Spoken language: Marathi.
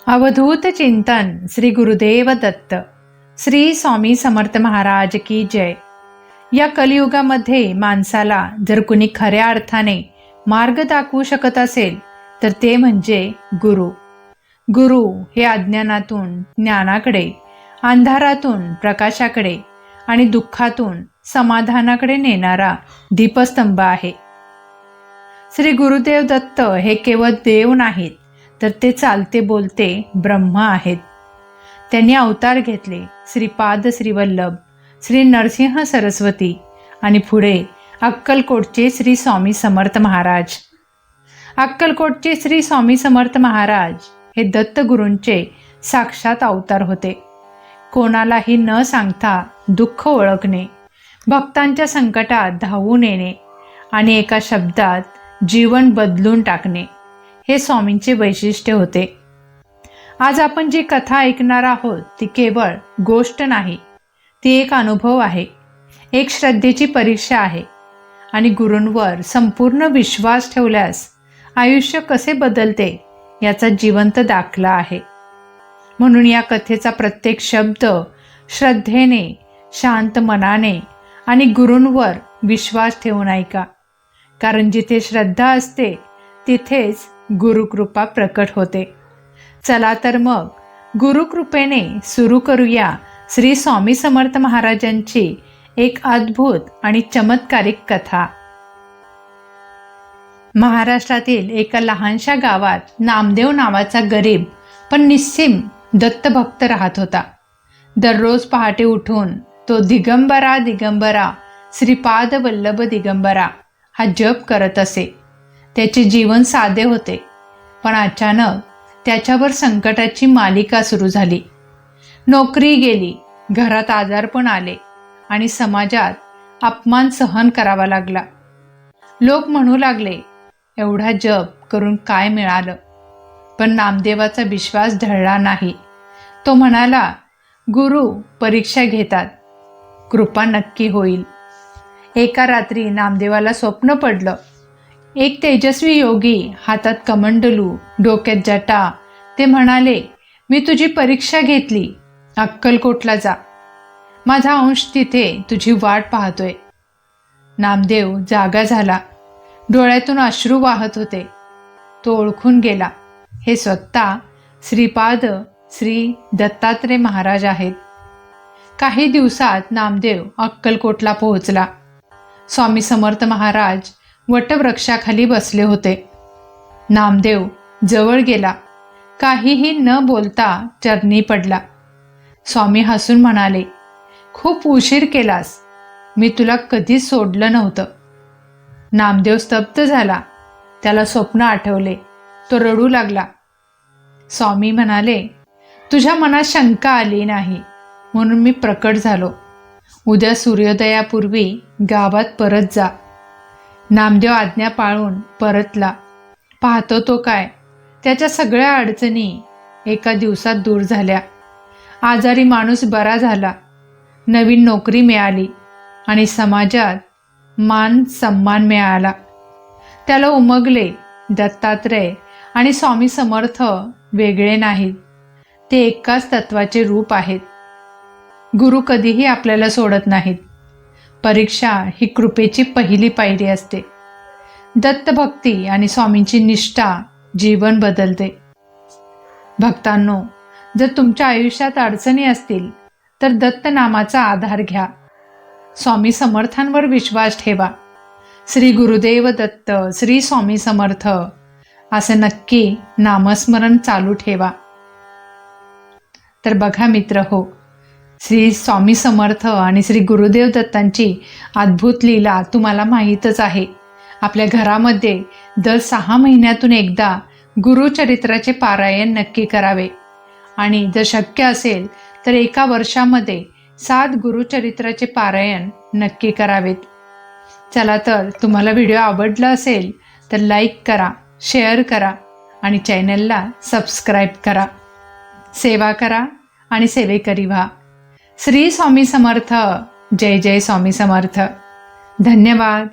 अवधूत चिंतन श्री गुरुदेव दत्त श्री स्वामी समर्थ महाराज की जय। या कलियुगामध्ये माणसाला जर कुणी खऱ्या अर्थाने मार्ग दाखवू शकत असेल तर ते म्हणजे गुरु। गुरु हे अज्ञानातून ज्ञानाकडे, अंधारातून प्रकाशाकडे आणि दुःखातून समाधानाकडे नेणारा दीपस्तंभ आहे। श्री गुरुदेव दत्त हे केवळ देव नाहीत, तर ते चालते बोलते ब्रह्म आहेत। त्यांनी अवतार घेतले श्रीपाद श्रीवल्लभ, श्री नरसिंह सरस्वती आणि पुढे अक्कलकोटचे श्री स्वामी समर्थ महाराज। अक्कलकोटचे श्री स्वामी समर्थ महाराज हे दत्तगुरूंचे साक्षात अवतार होते। कोणालाही न सांगता दुःख ओळखणे, भक्तांच्या संकटात धावून येणे आणि एका शब्दात जीवन बदलून टाकणे हे स्वामींचे वैशिष्ट्य होते। आज आपण जी कथा ऐकणार आहोत ती केवळ गोष्ट नाही, ती एक अनुभव आहे, एक श्रद्धेची परीक्षा आहे आणि गुरूंवर संपूर्ण विश्वास ठेवल्यास आयुष्य कसे बदलते याचा जिवंत दाखला आहे। म्हणून या कथेचा प्रत्येक शब्द श्रद्धेने, शांत मनाने आणि गुरूंवर विश्वास ठेवून ऐका, कारण जिथे श्रद्धा असते तिथेच गुरुकृपा प्रकट होते। चला तर मग गुरुकृपेने सुरू करूया श्री स्वामी समर्थ महाराजांची एक अद्भुत आणि चमत्कारिक कथा। महाराष्ट्रातील एका लहानशा गावात नामदेव नावाचा गरीब पण निस्सीम दत्तभक्त राहत होता। दररोज पहाटे उठून तो दिगंबरा दिगंबरा श्रीपाद वल्लभ दिगंबरा हा जप करत असे। त्याचे जीवन साधे होते, पण अचानक त्याच्यावर संकटाची मालिका सुरू झाली। नोकरी गेली, घरात आजारपण आले आणि समाजात अपमान सहन करावा लागला। लोक म्हणू लागले, एवढा जप करून काय मिळालं? पण नामदेवाचा विश्वास ढळला नाही। तो म्हणाला, गुरु परीक्षा घेतात, कृपा नक्की होईल। एका रात्री नामदेवाला स्वप्न पडलं। एक तेजस्वी योगी, हातात कमंडलू, डोक्यात जटा, ते म्हणाले, मी तुझी परीक्षा घेतली, अक्कलकोटला जा, माझा अंश तिथे तुझी वाट पाहतोय। नामदेव जागा झाला, डोळ्यातून अश्रू वाहत होते। तो ओळखून गेला, हे स्वतः श्रीपाद श्री दत्तात्रय महाराज आहेत। काही दिवसात नामदेव अक्कलकोटला पोहोचला। स्वामी समर्थ महाराज वटवृक्षाखाली बसले होते। नामदेव जवळ गेला, काहीही न बोलता चरणी पडला। स्वामी हसून म्हणाले, खूप उशीर केलास, मी तुला कधीच सोडलं नव्हतं। नामदेव स्तब्ध झाला, त्याला स्वप्न आठवले, तो रडू लागला। स्वामी म्हणाले, तुझ्या मनात शंका आली नाही म्हणून मी प्रकट झालो। उद्या सूर्योदयापूर्वी गावात परत जा। नामदेव आज्ञा पाळून परतला। पाहतो तो काय, त्याच्या सगळ्या अडचणी एका दिवसात दूर झाल्या। आजारी माणूस बरा झाला, नवीन नोकरी मिळाली आणि समाजात मान सन्मान मिळाला। त्याला उमगले, दत्तात्रय आणि स्वामी समर्थ वेगळे नाहीत, ते एकाच तत्वाचे रूप आहेत। गुरु कधीही आपल्याला सोडत नाहीत। परीक्षा ही कृपेची पहिली पायरी असते। दत्तभक्ती आणि स्वामींची निष्ठा जीवन बदलते। भक्तांनो, जर तुमच्या आयुष्यात अडचणी असतील तर दत्त नामाचा आधार घ्या, स्वामी समर्थांवर विश्वास ठेवा। श्री गुरुदेव दत्त, श्री स्वामी समर्थ असं नक्की नामस्मरण चालू ठेवा। तर बघा मित्र हो, श्री स्वामी समर्थ आणि श्री गुरुदेव दत्तांची अद्भुत लीला तुम्हाला माहीतच आहे। आपल्या घरामध्ये दर 6 महिन्यातून एकदा गुरुचरित्राचे पारायण नक्की करावे आणि जर शक्य असेल तर एका वर्षामध्ये 7 गुरुचरित्राचे पारायण नक्की करावेत। चला तर, तुम्हाला व्हिडिओ आवडला असेल तर लाईक करा, शेअर करा आणि चॅनलला सबस्क्राईब करा। सेवा करा आणि सेवेकरी व्हा। श्री स्वामी समर्थ। जय जय स्वामी समर्थ। धन्यवाद।